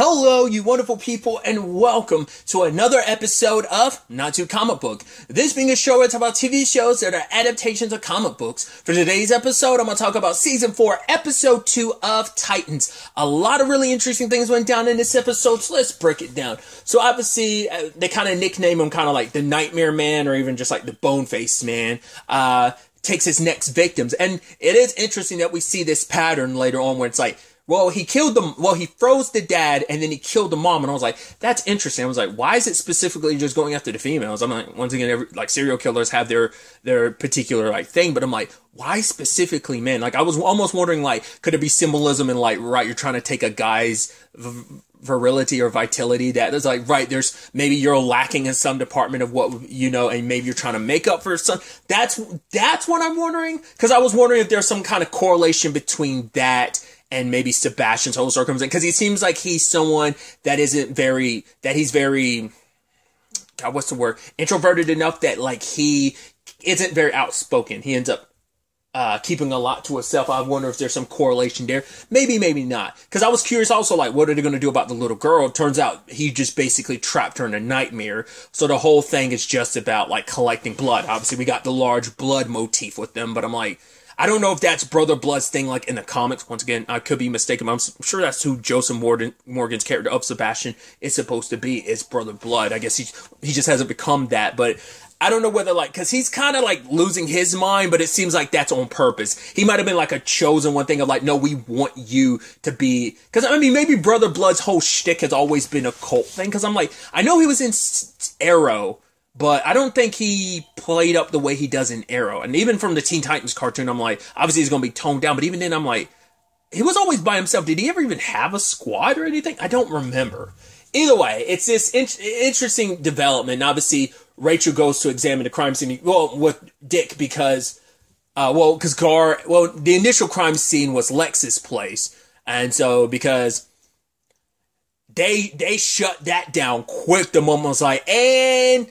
Hello, you wonderful people, and welcome to another episode of Not Too Comic Book. This being a show where I talk about TV shows that are adaptations of comic books. For today's episode, I'm going to talk about Season 4, Episode 2 of Titans. A lot of really interesting things went down in this episode, so let's break it down. So obviously, they kind of nickname him kind of like the Nightmare Man, or even just like the Bone-Faced Man. Takes his next victims. And it is interesting that we see this pattern later on where it's like, well, he killed them. Well, he froze the dad and then he killed the mom. And I was like, that's interesting. I was like, why is it specifically just going after the females? I'm like, once again, serial killers have their particular thing, but I'm like, why specifically men? Like, I was almost wondering, could it be symbolism in right, you're trying to take a guy's virility or vitality that is there's maybe you're lacking in some department of what, and maybe you're trying to make up for some. That's what I'm wondering. Cause I was wondering if there's some kind of correlation between that and maybe Sebastian's whole circumstance, because he seems like he's someone that he's very, God, what's the word? Introverted enough that he isn't very outspoken. He ends up keeping a lot to himself. I wonder if there's some correlation there. Maybe, maybe not. Because I was curious also, what are they going to do about the little girl? It turns out he just basically trapped her in a nightmare. So the whole thing is just about collecting blood. Obviously, we got the large blood motif with them, but I'm like, I don't know if that's Brother Blood's thing, in the comics. Once again, I could be mistaken, but I'm sure that's who Joseph Morgan's character of Sebastian is supposed to be, is Brother Blood. I guess he just hasn't become that, but I don't know whether, cause he's kind of losing his mind, but it seems like that's on purpose. He might have been a chosen one thing of no, we want you to be, cause I mean, maybe Brother Blood's whole shtick has always been a cult thing, cause I'm I know he was in Arrow, but I don't think he played up the way he does in Arrow. And even from the Teen Titans cartoon, I'm obviously he's going to be toned down. But even then, I'm he was always by himself. Did he ever even have a squad or anything? I don't remember. Either way, it's this interesting development. Obviously, Rachel goes to examine the crime scene. Well, with Dick because, the initial crime scene was Lex's place. And so, because they shut that down quick, the moment was and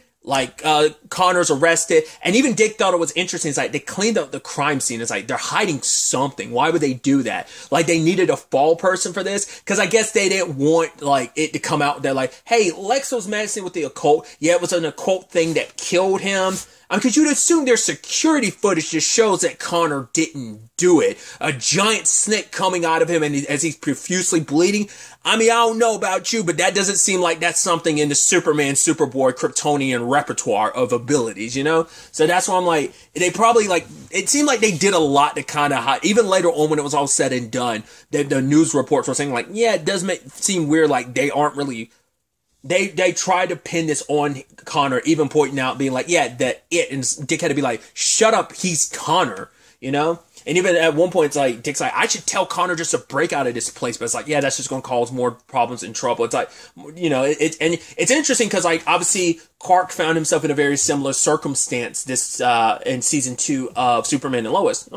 Connor's arrested, and even Dick thought it was interesting. It's they cleaned up the crime scene. It's they're hiding something. Why would they do that? They needed a fall person for this, because I guess they didn't want it to come out. They're hey, Lex was messing with the occult. Yeah, it was an occult thing that killed him. Because you'd assume their security footage just shows that Connor didn't do it. A giant snake coming out of him as he's profusely bleeding. I mean, I don't know about you, but that doesn't seem like that's something in the Superman, Superboy, Kryptonian repertoire of abilities, So that's why I'm they probably it seemed like they did a lot to kind of hide. Even later on when it was all said and done, the news reports were saying yeah, it does seem weird, they aren't really... They tried to pin this on Connor, even pointing out, being and Dick had to be shut up, he's Connor, And even at one point, it's Dick's I should tell Connor just to break out of this place, but it's yeah, that's just going to cause more problems and trouble. It's it's interesting because obviously Clark found himself in a very similar circumstance this in season 2 of Superman and Lois.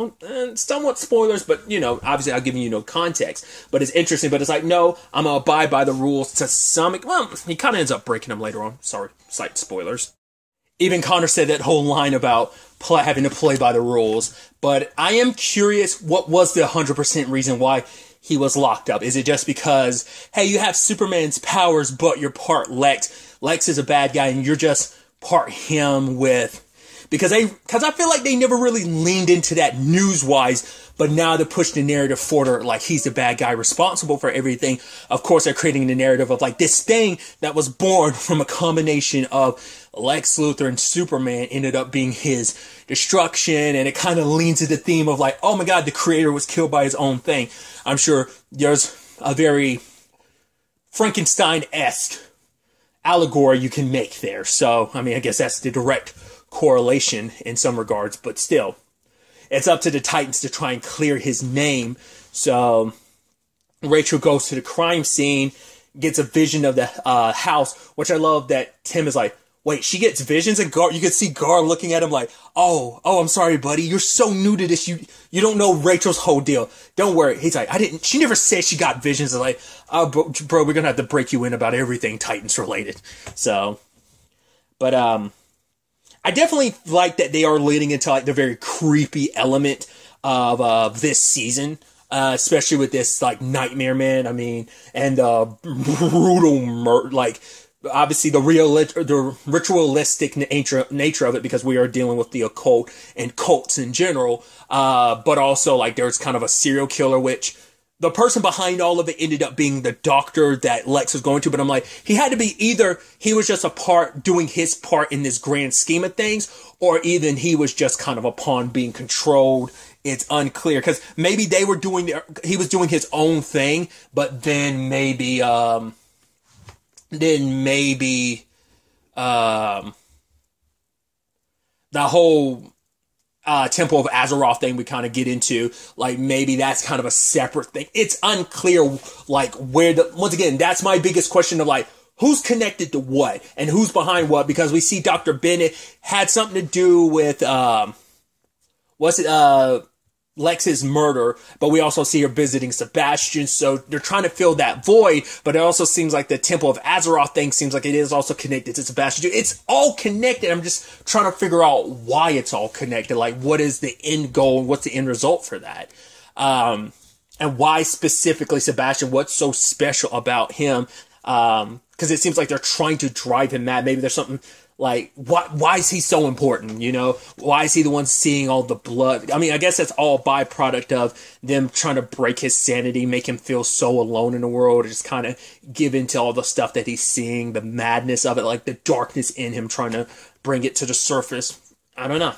Somewhat spoilers, but obviously I'm giving you no context. But it's interesting. But it's no, I'm gonna abide by the rules to some. Well, he kind of ends up breaking them later on. Sorry, slight spoilers. Even Connor said that whole line about having to play by the rules. But I am curious, what was the 100% reason why he was locked up? Is it just because, hey, you have Superman's powers, but you're part Lex. Lex is a bad guy, and you're just part him with... Because I feel like they never really leaned into that news-wise, but now they push the narrative forward he's the bad guy responsible for everything. Of course, they're creating the narrative of this thing that was born from a combination of Lex Luthor and Superman ended up being his destruction, and it kind of leans into the theme of oh my god, the creator was killed by his own thing. I'm sure there's a very Frankenstein-esque allegory you can make there. So, I mean, I guess that's the direct correlation in some regards, but still, it's up to the Titans to try and clear his name. So Rachel goes to the crime scene, gets a vision of the house, which I love that Tim is wait, she gets visions, and you can see Gar looking at him oh, I'm sorry, buddy, you're so new to this, you don't know Rachel's whole deal. Don't worry. He's she never said she got visions. Oh, bro, we're gonna have to break you in about everything Titans related. So, but I definitely like that they are leading into the very creepy element of this season. especially with this like Nightmare Man. I mean, and brutal like obviously the ritualistic nature of it, because we are dealing with the occult and cults in general. But also like there's kind of a serial killer, which the person behind all of it ended up being the doctor that Lex was going to. But I'm like, he had to be either he was just doing his part in this grand scheme of things, or even he was just kind of a pawn being controlled. It's unclear, because maybe he was doing his own thing, but then maybe the whole Temple of Azeroth thing we kind of get into, like maybe that's kind of a separate thing. It's unclear, like once again, that's my biggest question of like, who's connected to what and who's behind what, because we see Dr. Bennett had something to do with, Lex's murder, but we also see her visiting Sebastian, so they're trying to fill that void. But it also seems like the Temple of Azeroth thing seems like it is also connected to Sebastian. It's all connected. I'm just trying to figure out why it's all connected. Like, what is the end goal and what's the end result for that? And why specifically Sebastian? What's so special about him? Because it seems like they're trying to drive him mad. Maybe there's something like, why is he so important? You know, why is he the one seeing all the blood? I mean, I guess that's all byproduct of them trying to break his sanity, make him feel so alone in the world, just kind of give into all the stuff that he's seeing, the madness of it, like the darkness in him, trying to bring it to the surface. I don't know.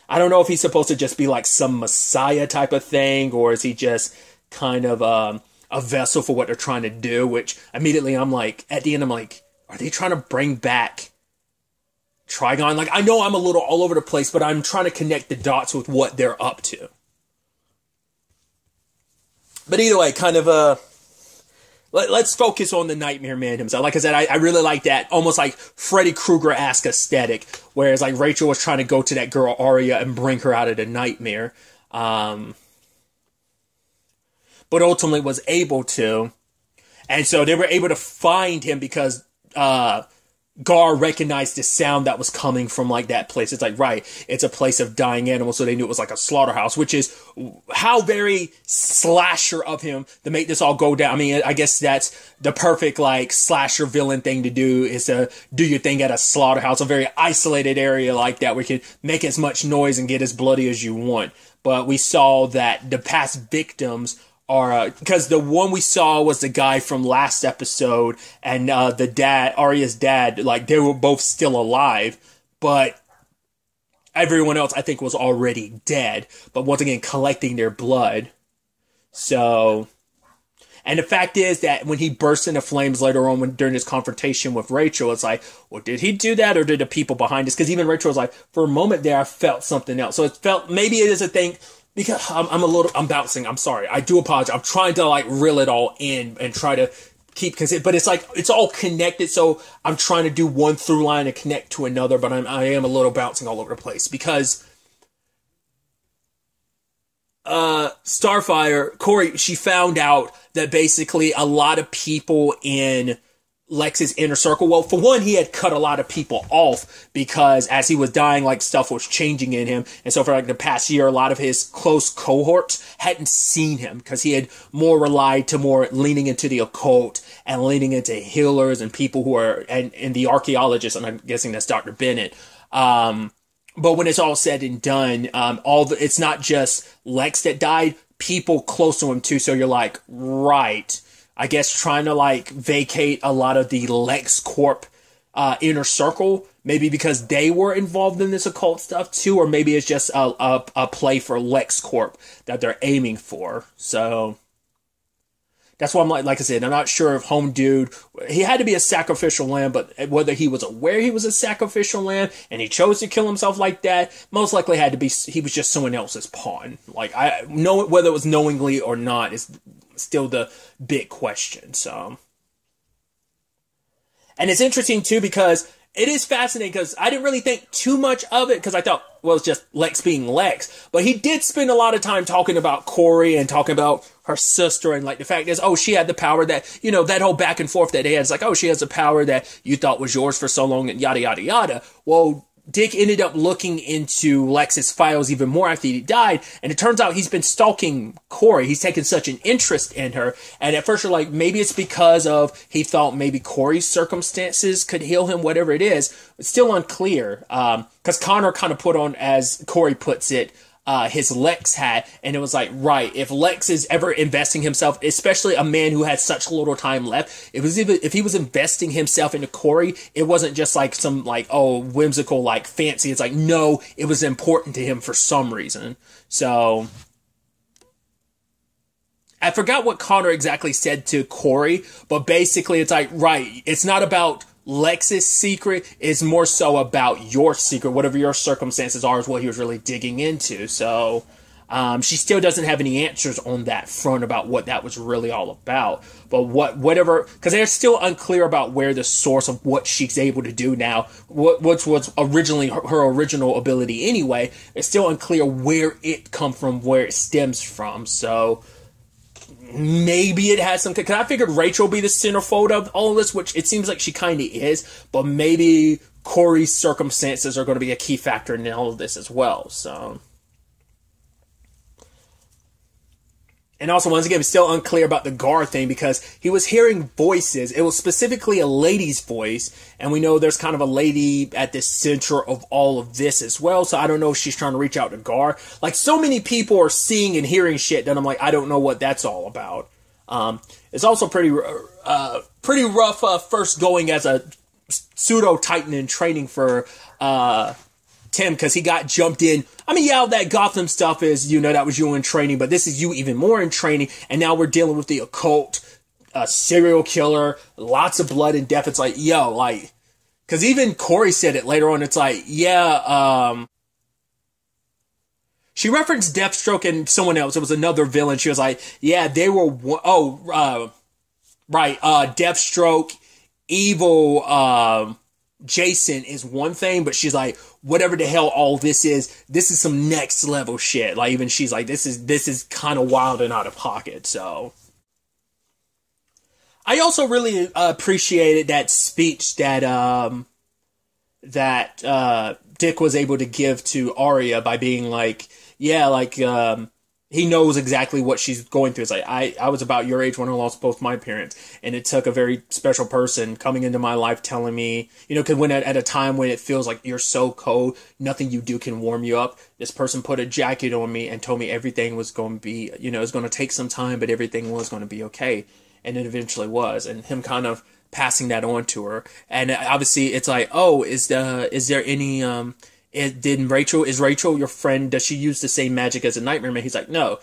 I don't know if he's supposed to just be like some messiah type of thing, or is he just kind of a vessel for what they're trying to do, which immediately I'm like, at the end, I'm like, are they trying to bring back Trigon? Like, I know I'm a little all over the place, but I'm trying to connect the dots with what they're up to. But either way, kind of, let's focus on the Nightmare Man himself. Like I said, I really like that, almost like Freddy Krueger-esque aesthetic, whereas like Rachel was trying to go to that girl Arya and bring her out of the nightmare. But ultimately was able to. And so they were able to find him because Gar recognized the sound that was coming from like that place. It's like, right, it's a place of dying animals, so they knew it was like a slaughterhouse, which is how very slasher of him to make this all go down. I mean, I guess that's the perfect like slasher villain thing to do, is to do your thing at a slaughterhouse, a very isolated area like that where you can make as much noise and get as bloody as you want. But we saw that the past victims are, because the one we saw was the guy from last episode, and the dad, Arya's dad, like they were both still alive, but everyone else I think was already dead, but once again collecting their blood. So, and the fact is that when he burst into flames later on during his confrontation with Rachel, it's like, well, did he do that, or did the people behind us? Because even Rachel was like, for a moment there I felt something else. So it felt, maybe it is a thing. Because I'm bouncing. I'm sorry. I do apologize. I'm trying to like reel it all in and try to keep consistent, but it's like, it's all connected. So I'm trying to do one through line and connect to another, but I am a little bouncing all over the place because, Starfire, Corey, she found out that basically a lot of people in Lex's inner circle. Well, for one, he had cut a lot of people off because as he was dying, like stuff was changing in him. And so for like the past year, a lot of his close cohorts hadn't seen him because he had more relied to more leaning into the occult and leaning into healers and people who are, and the archaeologists, and I'm guessing that's Dr. Bennett. But when it's all said and done, it's not just Lex that died, people close to him too. So you're like, right, I guess trying to like vacate a lot of the LexCorp inner circle, maybe because they were involved in this occult stuff too, or maybe it's just a play for LexCorp that they're aiming for. So that's why I'm like I said, I'm not sure if Home Dude, he had to be a sacrificial lamb, but whether he was aware he was a sacrificial lamb and he chose to kill himself like that, most likely had to be, he was just someone else's pawn. Like, I know whether it was knowingly or not is still the big question. So, and it's interesting too because it is fascinating because I didn't really think too much of it because I thought, well, it's just Lex being Lex, but he did spend a lot of time talking about Corey and talking about her sister, and like the fact is, oh, she had the power that, you know, that whole back and forth that they had. It's like, oh, she has the power that you thought was yours for so long and yada yada yada. Well, Dick ended up looking into Lex's files even more after he died, and it turns out he's been stalking Corey. He's taken such an interest in her, and at first you're like, maybe it's because of he thought maybe Corey's circumstances could heal him, whatever it is. It's still unclear, because Connor kind of put on, as Corey puts it, his Lex hat, and it was like, right, if Lex is ever investing himself, especially a man who had such little time left, if he was investing himself into Corey, it wasn't just like some like, oh, whimsical, like fancy. It's like, no, it was important to him for some reason. So I forgot what Connor exactly said to Corey, but basically it's like, right, it's not about Lex's secret, is more so about your secret. Whatever your circumstances are is what he was really digging into. So she still doesn't have any answers on that front about what that was really all about. But whatever, because they're still unclear about where the source of what she's able to do now, which was originally her original ability anyway. It's still unclear where it come from, where it stems from. So maybe it has some, because I figured Rachel would be the centerfold of all of this, which it seems like she kind of is, but maybe Corey's circumstances are going to be a key factor in all of this as well. So, and also, once again, it's still unclear about the Gar thing, because he was hearing voices. It was specifically a lady's voice, and we know there's kind of a lady at the center of all of this as well, so I don't know if she's trying to reach out to Gar. Like, so many people are seeing and hearing shit that I'm like, I don't know what that's all about. It's also pretty rough first going as a pseudo-titan in training for Tim, because he got jumped in. I mean, yeah, all that Gotham stuff is, that was you in training, but this is you even more in training, and now we're dealing with the occult, serial killer, lots of blood and death. It's like, yo, like, because even Corey said it later on, it's like, yeah, she referenced Deathstroke and someone else. It was another villain. She was like, yeah, they were, right, Deathstroke, evil, Jason is one thing, but she's like, whatever the hell all this is some next level shit. Like, even she's like, this is kind of wild and out of pocket. So I also really appreciated that speech that Dick was able to give to Arya by being like, yeah, like, he knows exactly what she's going through. It's like, I was about your age when I lost both my parents, and it took a very special person coming into my life telling me, because when at a time when it feels like you're so cold, nothing you do can warm you up, this person put a jacket on me and told me everything was going to be, it was going to take some time, but everything was going to be okay. And it eventually was. And him kind of passing that on to her. And obviously it's like, oh, is there any, is Rachel your friend? Does she use the same magic as a Nightmare Man? He's like, no.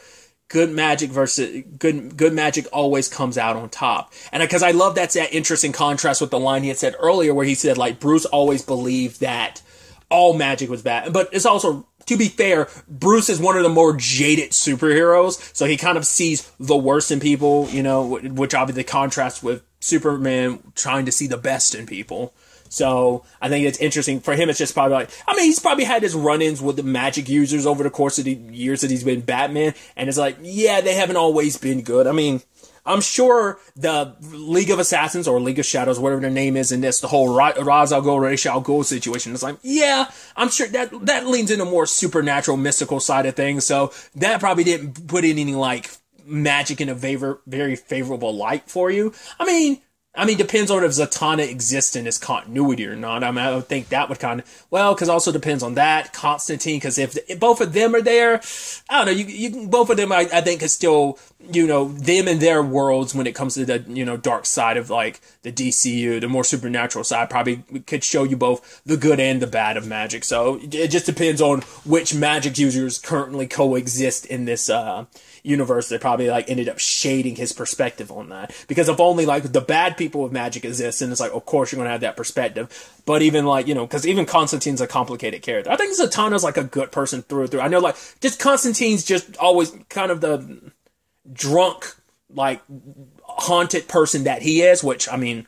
Good magic versus good magic always comes out on top. And because I love that's that interesting contrast with the line he had said earlier, where he said, like, Bruce always believed that all magic was bad. But it's also, to be fair, Bruce is one of the more jaded superheroes, so he kind of sees the worst in people, which obviously contrasts with Superman trying to see the best in people. So I think it's interesting for him. It's just probably like, he's probably had his run-ins with the magic users over the course of the years that he's been Batman. And it's like, yeah, they haven't always been good. I'm sure the League of Assassins or League of Shadows, whatever their name is in this, the whole Ra's al Ghul, Ra's al Ghul situation, it's like, yeah, I'm sure that leans in a more supernatural, mystical side of things. So that probably didn't put any like magic in a very favorable light for you. Depends on if Zatanna exists in this continuity or not. I would think that would because also depends on that. Constantine, because if both of them are there, I don't know, you both of them, I think, is still, them and their worlds when it comes to the, dark side of, like, the DCU, the more supernatural side, probably could show you both the good and the bad of magic. So it just depends on which magic users currently coexist in this, universe. They probably like ended up shading his perspective on that, because if only like the bad people of magic exist, and it's like, of course you're gonna have that perspective. But even like, because even Constantine's a complicated character. I think Zatanna's like a good person through and through. I know, like, just Constantine's just always kind of the drunk, like, haunted person that he is, which I'm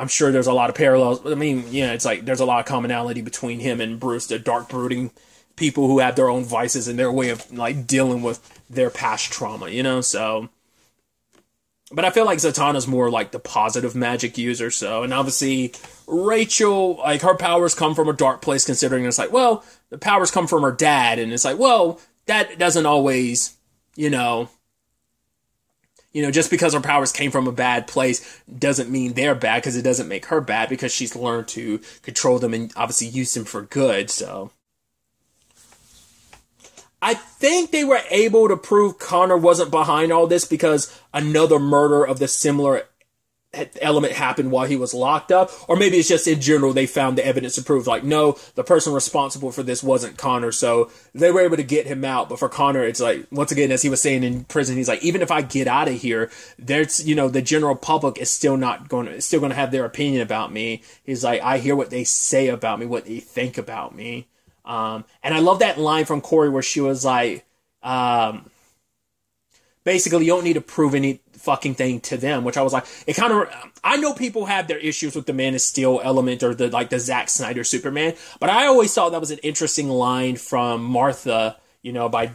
sure there's a lot of parallels. It's like there's a lot of commonality between him and Bruce, the dark brooding people who have their own vices and their way of like dealing with their past trauma, so But I feel like Zatanna's more like the positive magic user, so, and obviously Rachel, like, her powers come from a dark place, considering it's like, well, the powers come from her dad, and it's like, well, that doesn't always, just because her powers came from a bad place doesn't mean they're bad, because it doesn't make her bad, because she's learned to control them and obviously use them for good, so. I think they were able to prove Connor wasn't behind all this because another murder of the similar element happened while he was locked up. Or maybe it's just in general they found the evidence to prove, like, no, the person responsible for this wasn't Connor. So they were able to get him out. But for Connor, it's like, once again, as he was saying in prison, he's like, even if I get out of here, there's, the general public is still going to have their opinion about me. He's like, I hear what they say about me, what they think about me. And I love that line from Corey where she was like, basically, you don't need to prove any fucking thing to them, which I was like, I know people have their issues with the Man of Steel element or the Zack Snyder Superman, but I always thought that was an interesting line from Martha, by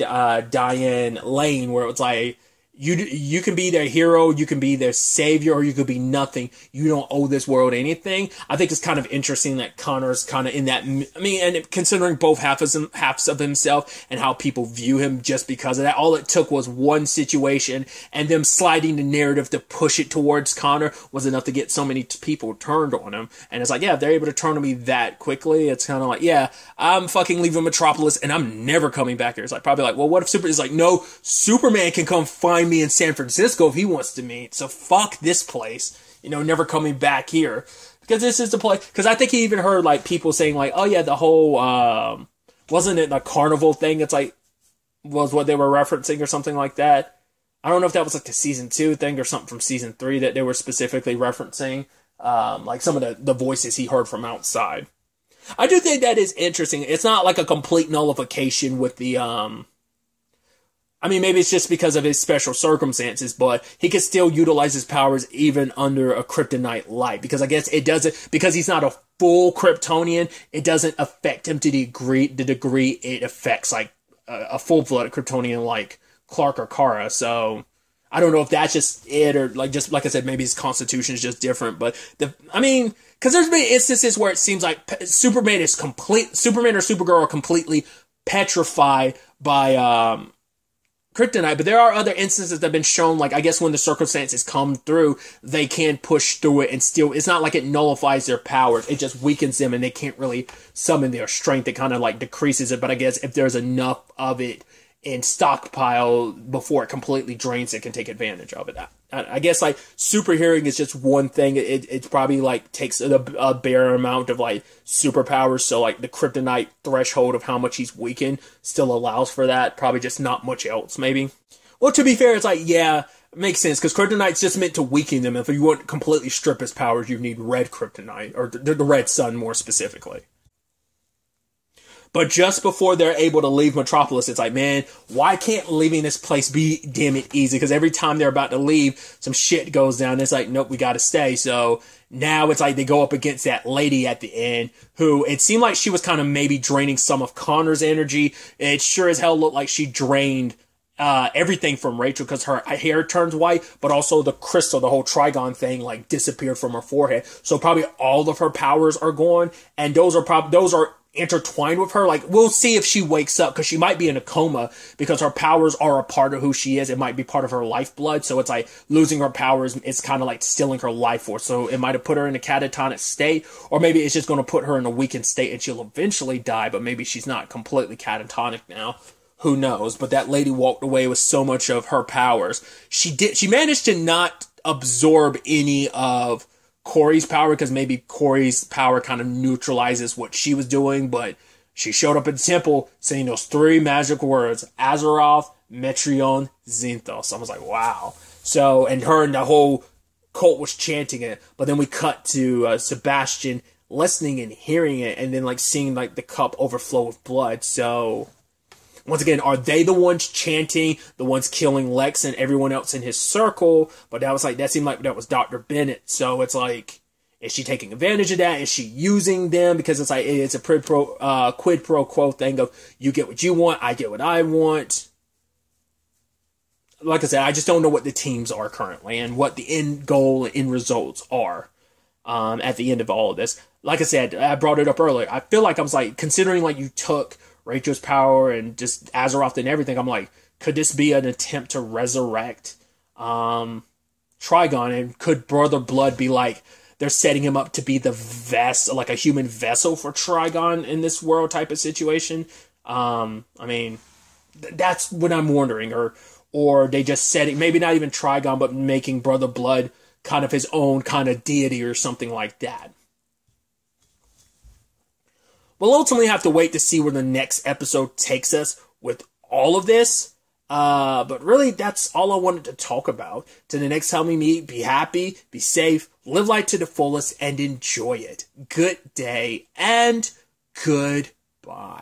Diane Lane, where it was like, you can be their hero, you can be their savior, or you could be nothing. You don't owe this world anything. I think it's kind of interesting that Connor's kind of in that, and considering both halves of himself and how people view him just because of that, all it took was one situation, and them sliding the narrative to push it towards Connor was enough to get so many people turned on him. And it's like, yeah, if they're able to turn on me that quickly, it's kind of like, yeah, I'm fucking leaving Metropolis and I'm never coming back here. It's like, probably like, well, what if it's like, no, Superman can come find me in San Francisco if he wants to meet, so fuck this place, never coming back here, because this is the place. Because I think he even heard like people saying like, oh yeah, the whole wasn't it a carnival thing, it's like was what they were referencing or something like that. I don't know if that was like the season 2 thing or something from season 3 that they were specifically referencing, like some of the voices he heard from outside. I do think that is interesting. It's not like a complete nullification with the maybe it's just because of his special circumstances, but he can still utilize his powers even under a kryptonite light. Because I guess it doesn't, because he's not a full Kryptonian, it doesn't affect him to the degree it affects like a full-blooded Kryptonian like Clark or Kara. So I don't know if that's just it, or just like I said, maybe his constitution is just different. But because there's been instances where it seems like Superman or Supergirl are completely petrified by kryptonite, but there are other instances that have been shown, like, I guess when the circumstances come through, they can push through it and still, it's not like it nullifies their powers, it just weakens them and they can't really summon their strength, it kind of like decreases it, but I guess if there's enough of it in stockpile before it completely drains, it can take advantage of it. I guess like super hearing is just one thing. It probably like takes a bare amount of like superpowers. So like the kryptonite threshold of how much he's weakened still allows for that. Probably just not much else maybe. Well, to be fair, it's like, yeah, it makes sense because kryptonite's just meant to weaken them. If you want to completely strip his powers, you need red kryptonite, or the red sun more specifically. But just before they're able to leave Metropolis, it's like, man, why can't leaving this place be damn it easy? Because every time they're about to leave, some shit goes down. It's like, nope, we got to stay. So now it's like they go up against that lady at the end, who it seemed like she was kind of maybe draining some of Connor's energy. It sure as hell looked like she drained everything from Rachel, because her hair turns white, but also the crystal, the whole Trigon thing, like disappeared from her forehead. So probably all of her powers are gone, and those are intertwined with her. Like, we'll see if she wakes up, because she might be in a coma, because her powers are a part of who she is. It might be part of her lifeblood. So it's like losing her powers, it's kind of like stealing her life force. So it might have put her in a catatonic state, or maybe it's just going to put her in a weakened state and she'll eventually die, but maybe she's not completely catatonic now. Who knows? But that lady walked away with so much of her powers. She managed to not absorb any of Corey's power, because maybe Corey's power kind of neutralizes what she was doing, but she showed up at the temple saying those 3 magic words: Azeroth, Metreon, Zinthos. I was like, wow. So, and her and the whole cult was chanting it, but then we cut to Sebastian listening and hearing it, and then like seeing like the cup overflow with blood. So once again, are they the ones chanting, the ones killing Lex and everyone else in his circle? But that seemed like that was Dr. Bennett. So it's like, is she taking advantage of that? Is she using them? Because it's like, it's a quid pro quo thing of, you get what you want, I get what I want. like I said, I just don't know what the teams are currently and what the end goal and end results are at the end of all of this. Like I said, I brought it up earlier. I feel like I was like, considering like you took Rachel's power and just Azeroth and everything, I'm like, could this be an attempt to resurrect Trigon? And could Brother Blood be like, they're setting him up to be the vessel, like a human vessel for Trigon in this world type of situation? I mean, that's what I'm wondering. Or they just setting, maybe not even Trigon, but making Brother Blood kind of his own kind of deity or something like that. We'll ultimately have to wait to see where the next episode takes us with all of this. But really, that's all I wanted to talk about. Till the next time we meet, be happy, be safe, live life to the fullest, and enjoy it. Good day and goodbye.